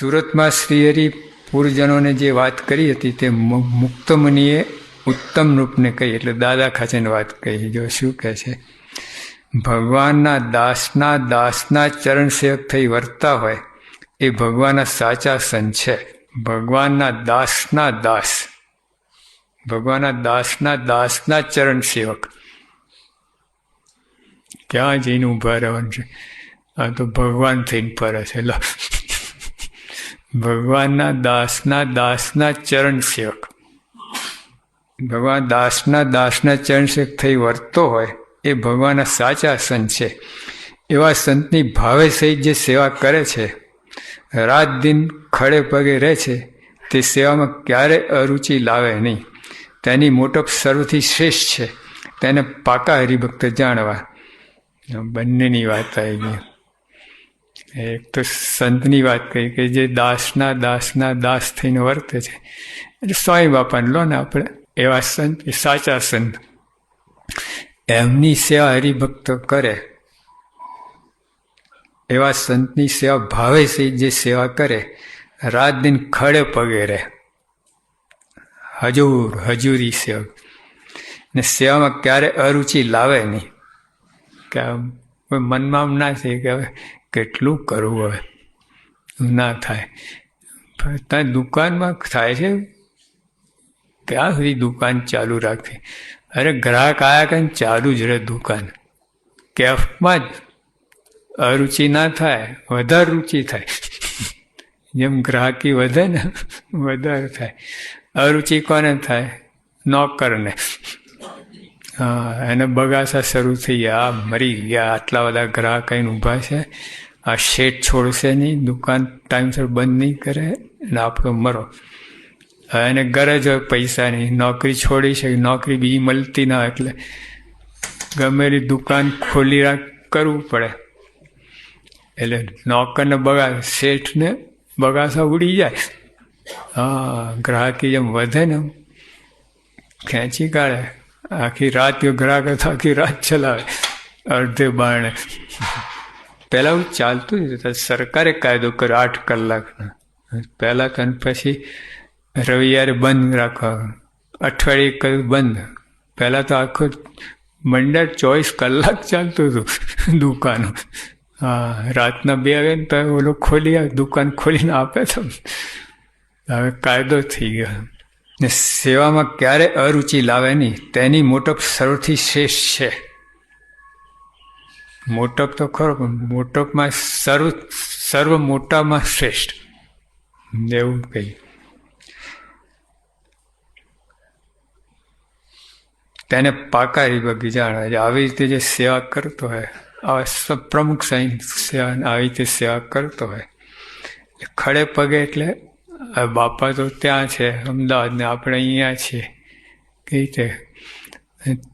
સુરતમાં શ્રીહરિ પૂર્વજનોને જે વાત કરી હતી તે મુક્તમુનિએ ઉત્તમ રૂપને કહી, એટલે દાદા ખાચરની વાત કહી. જો શું કહે છે, ભગવાનના દાસના ચરણ સેવક થઈ વર્તા હોય એ ભગવાનના સાચા સંત છે. ભગવાનના દાસના ચરણ સેવક. ક્યાં જઈને ઊભા રહેવાનું છે? આ તો ભગવાન થઈને ફરે છે. ભગવાનના દાસના ચરણ સેવક. ભગવાન દાસના ચરણ સેવક થઈ વર્તતો હોય એ ભગવાનના સાચા સંત છે. એવા સંતની ભાવે સહિત જે સેવા કરે છે, રાત દિન ખડે પગે રહે છે, તે સેવામાં ક્યારે અરુચિ લાવે નહીં. તેની મોટપ સર્વથી શ્રેષ્ઠ છે. તેને પાકા હરિભક્ત જાણવા. બંનેની વાત આવી ગઈ. એક તો સંતની વાત કહી કે જે દાસના દાસ થઈને વર્તે છે, એટલે સ્વામી બાપાને લો ને આપણે, એવા સંત એ સાચા સંત. એમની સેવા હરિભક્ત કરે, એવા સંતની સેવા ભાવે સહિત જે સેવા કરે, રાત દિન ખડે પગે રહે, હજુરી સેવક, ને સેવામાં ક્યારે અરુચિ લાવે નહીં. કે મનમાં આમ ના થાય કે હવે કેટલું કરવું, હવે ના થાય. ત્યાં દુકાનમાં થાય છે, ક્યાં સુધી દુકાન ચાલુ રાખવી? અરે ગ્રાહક આયા કરીને ચાલુ જ રહે દુકાન. કેફમાં જ અરુચિ ના થાય, વધારે રુચિ થાય. જેમ ગ્રાહકી વધે ને વધારે થાય. અરુચિ કોને થાય? નોકરને. હા, એને બગાસા શરૂ થઈ ગયા. આ મરી ગયા, આટલા બધા ગ્રાહક આવીને ઊભા છે, આ શેઠ છોડશે નહીં, દુકાન ટાઈમસર બંધ નહીં કરે, અને આપણો મરો. હવે એને ગરજ હોય પૈસાની, નોકરી છોડી છે, નોકરી બીજી મળતી ના, એટલે ગમેલી દુકાન ખોલી કરવું પડે. એટલે નોકરને શેઠને બગાસા ઉડી જાય. હા, ગ્રાહકી જેમ વધે ને ખેંચી કાઢે. આખી રાત ગ્રાહક આખી રાત ચલાવે અડધે બારણે. પહેલાં હું ચાલતું જ હતું. સરકારે કાયદો કર્યો 8 કલાકનો પહેલાં, અને પછી રવિવારે બંધ રાખવા, અઠવાડિયે કર્યું બંધ. પહેલાં તો આખો મંડળ 24 કલાક ચાલતું હતું દુકાનો. હા, રાતના 2 વાગે ને તો ઓલો દુકાન ખોલીને આપે તમને. હવે કાયદો થઈ ગયો. ને સેવામાં ક્યારે અરુચિ લાવે નહીં, તેની મોટપ સર્વથી શ્રેષ્ઠ છે. મોટપ તો ખરો, પણ મોટપમાં સર્વ મોટામાં શ્રેષ્ઠ એવું કહી. તેને પાકા હરિભક્ત જાણવા. આવી રીતે જે સેવા કરતો હોય, આવા પ્રમુખ સાઈન સેવા આવી રીતે સેવા કરતો હોય, ખડે પગે, એટલે બાપા તો ત્યાં છે અમદાવાદ ને આપણે અહીંયા છીએ. કઈ રીતે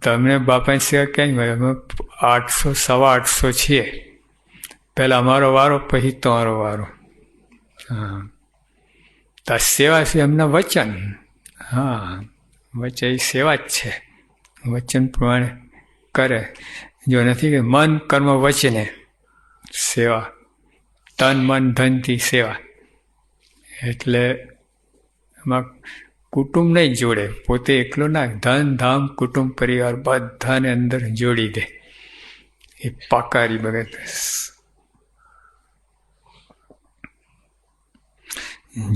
તમને બાપાની સેવા ક્યાંય મળે? અમે 800 છીએ. પહેલાં અમારો વારો, પછી તમારો વારો. હા, તો સેવા છે એમના વચન. હા, વચન એ સેવા જ છે. વચન પ્રમાણે કરે. જો નથી કે મન કર્મ વચને સેવા, તન મન ધનથી સેવા. એટલે એમાં કુટુંબ નહીં જોડે, પોતે એકલો ના, ધન ધામ કુટુંબ પરિવાર બધાને અંદર જોડી દે. એ પાકારી ભગત.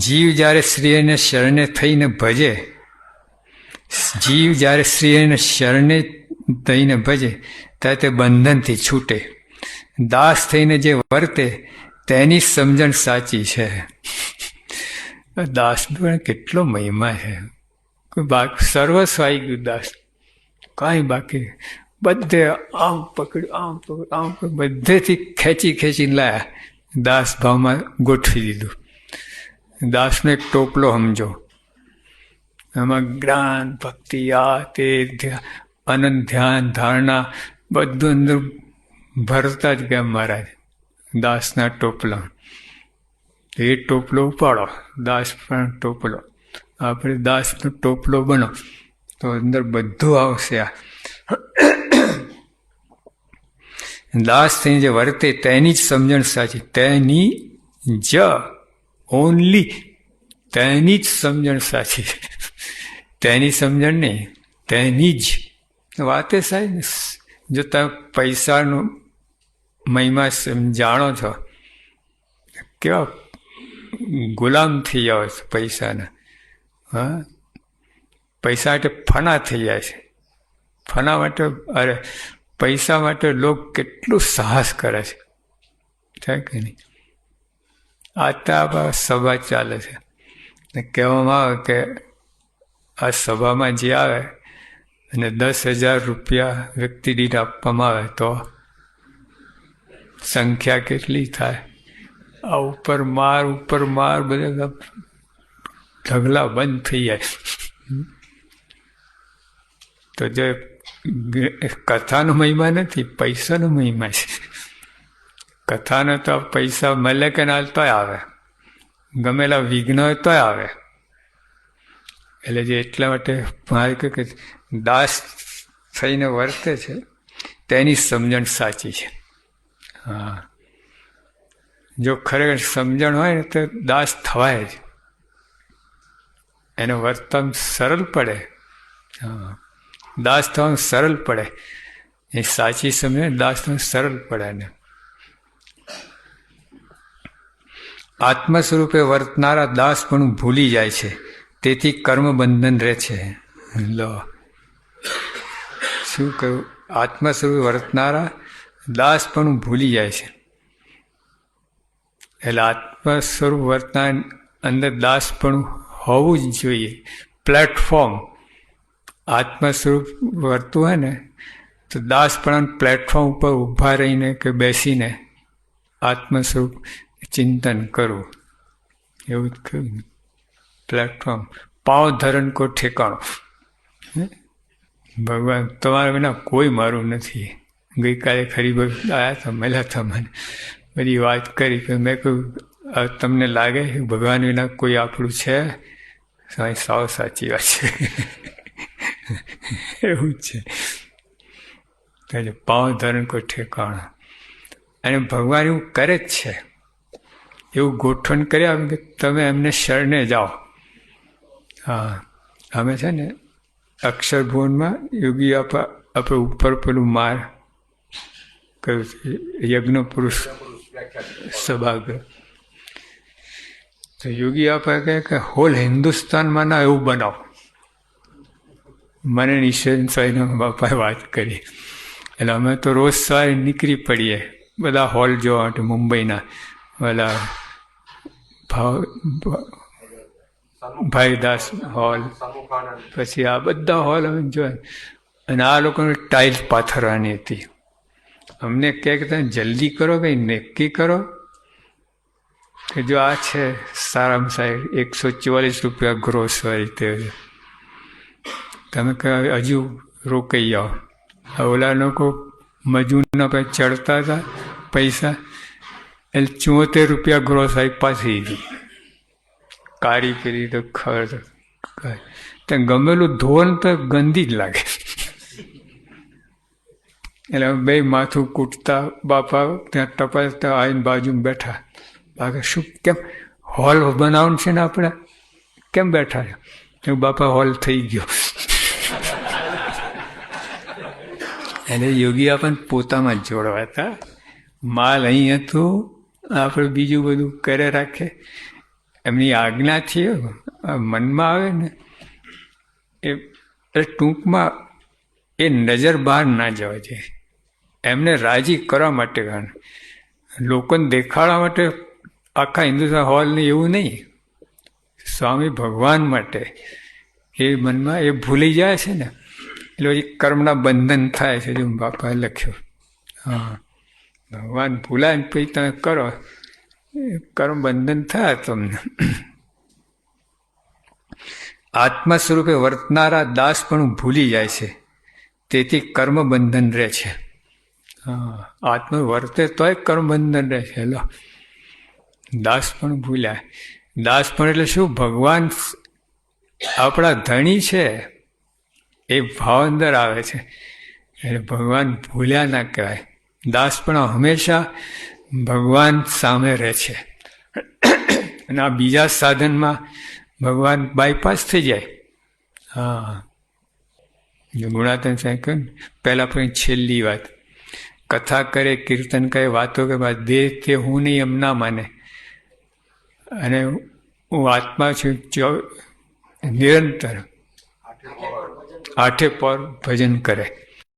જીવ જ્યારે શ્રીને શરણે થઈને ભજે, ત્યારે તે બંધનથી છૂટે. દાસ થઈને જે વર્તે તેની સમજણ સાચી છે. દાસનો પણ કેટલો મહિમા છે. સર્વસ્વ આવી ગયું દાસ, કાંઈ બાકી. બધે આમ પકડ્યું, બધેથી ખેંચીને લાયા, દાસ ભાવમાં ગોઠવી દીધું. દાસનો એક ટોપલો સમજો. એમાં જ્ઞાન, ભક્તિ, આ તે અનંત ધ્યાન, ધારણા બધું અંદર ભરતા જ ગયા મહારાજ દાસના ટોપલા. એ ટોપલો ઉપાડો, દાસ પણ ટોપલો. આપણે દાસનો ટોપલો બનો તો અંદર બધું આવશે. આ દાસ થઈને જે વર્તે તેની જ સમજણ સાચી. તેની જ ઓનલી તેની જ સમજણ સાચી છે. તેની સમજણ નહીં, તેની જ વાતે સાહેબ. જો તમે પૈસાનો મહિમા જાણો છો, કેવા ગુલામ થઈ જાઓ છો પૈસાના. હા, પૈસા માટે ફના થઈ જાય છે. ફના માટે, અરે પૈસા માટે લોકો કેટલું સાહસ કરે છે, છે કે નહીં? આ સભા ચાલે છે ને કહેવામાં આવે કે આ સભામાં જે આવે અને 10,000 રૂપિયા વ્યક્તિ દીઠ આપવામાં આવે તો સંખ્યા કેટલી થાય? આ ઉપર માર બધા ઢગલા બંધ થઈ જાય. તો જે કથાનો મહિમા નથી, પૈસાનો મહિમા છે. કથાનો તો પૈસા મળે કે ના તોય આવે, ગમેલા વિઘ્ન હોય તોય આવે. એટલે જે એટલા માટે મારે કે દાસ થઈને વર્તે છે તેની સમજણ સાચી છે. હા, જો ખરેખર સમજણ હોય ને તો દાસ થવાય જ, એનું વર્તન સરળ પડે. હા, દાસ થવાનું સરળ પડે. એ સાચી સમજણ દાસ થવાનું સરળ પડે ને. આત્મ સ્વરૂપે વર્તનારા દાસ પણ ભૂલી જાય છે, તેથી કર્મ બંધન રહે છે. લો, શું કહ્યું? આત્મ સ્વરૂપે વર્તનારા દાસ પણ ભૂલી જાય છે. એટલે આત્મ સ્વરૂપ વર્તનાર અંદર દાસ પણ હોવું જ જોઈએ. પ્લેટફોર્મ આત્મ સ્વરૂપ વર્તવું હોય ને તો દાસ પણ પ્લેટફોર્મ ઉપર ઊભા રહીને કે બેસીને આત્મ સ્વરૂપ ચિંતન કરવું. એવું જ કહ્યું, પ્લેટફોર્મ પાँव ધરણ કો ઠેકાણો. ભગવાન તમારા વિના કોઈ મારું નથી. ગઈકાલે ખરી ભગત આવ્યા હતા, મળ્યા હતા, મને બધી વાત કરી. કે મેં કહ્યું તમને લાગે ભગવાન વિના કોઈ આપણું છે? સાવ સાચી વાત છે. એવું જ છે. પાँव ધરણ કો ઠેકાણો. અને ભગવાન એવું કરે જ છે, એવું ગોઠવણ કર્યા કે તમે એમને શરણે જાઓ. હા, અમે છે ને અક્ષરભુવનમાં યોગી આપણે ઉપર પેલું માર કયું છે, યજ્ઞ પુરુષ સભાગૃહ. તો યોગી આપા કહે કે હોલ હિન્દુસ્તાનમાં ના એવું બનાવો. મને નિષેધ સાંઈના બાપાએ વાત કરી. એટલે અમે તો રોજ સવારે નીકળી પડીએ બધા હોલ જોવા માટે. મુંબઈના બધા ભાઈદાસ હોલ, પછી આ બધા હોલ અમે જોયા. અને આ લોકોને ટાઇલ્સ પાથરવાની હતી. અમને કહે કે તમે જલ્દી કરો, કંઈ નક્કી કરો કે જો આ છે સારામાં સારી 144 રૂપિયા ગ્રોસ વાળી તે તમે કહે હજુ રોકાઈ જાઓ. ઓલા લોકો મજૂરના પાસે ચડતા હતા પૈસા, એટલે 74 રૂપિયા ગ્રોસ આવી પાછી હતી. કાળી પેલી તો ખર ત્યાં ગમેલું ધોન તો ગંદી જ લાગે. એટલે બે માથું કૂટતા બાપા ત્યાં તપાસતા આવીને બાજુમાં બેઠા. બાકી શું કેમ હોલ બનાવવાનું છે ને આપણે, કેમ બેઠા છે? બાપા હોલ થઈ ગયો. એટલે યોગી આપણને પોતામાં જ જોડવા હતા. માલ અહીં હતું, આપણે બીજું બધું કરે રાખે. એમની આજ્ઞાથી મનમાં આવે ને એ ટૂંકમાં એ નજર બહાર ના જવા જોઈએ. એમને રાજી કરવા માટે, લોકોને દેખાડવા માટે આખા હિન્દુસ્તાન હોલને એવું નહીં. સ્વામી ભગવાન માટે એ મનમાં એ ભૂલી જાય છે ને, એટલે પછી કર્મના બંધન થાય છે. જો બાપાએ લખ્યું, હા, ભગવાન ભૂલાય ને પછી તમે કરો, કર્મ બંધન થાય તમને. આત્મ સ્વરૂપે વર્તનારા દાસ પણ ભૂલી જાય છે, તેથી કર્મ બંધન રહે છે. હા, આત્મ વર્તે તોય કર્મ બંધન રહે છે. લો, દાસ પણ ભૂલ્યા. દાસ પણ એટલે શું? ભગવાન આપણા ધણી છે એ ભાવ અંદર આવે છે. એટલે ભગવાન ભૂલ્યા ના કહેવાય. દાસ પણ હંમેશા ભગવાન સામે રહે છે. અને આ બીજા સાધનમાં ભગવાન બાયપાસ થઈ જાય. હા, ગુણાતન સાહેબ કહ્યું ને પહેલાં પણ છેલ્લી વાત, કથા કરે, કીર્તન કરે, વાતો કરે, દેહ તે હું નહીં એમ ના માને, અને હું આત્મા છું નિરંતર આઠે પર ભજન કરે.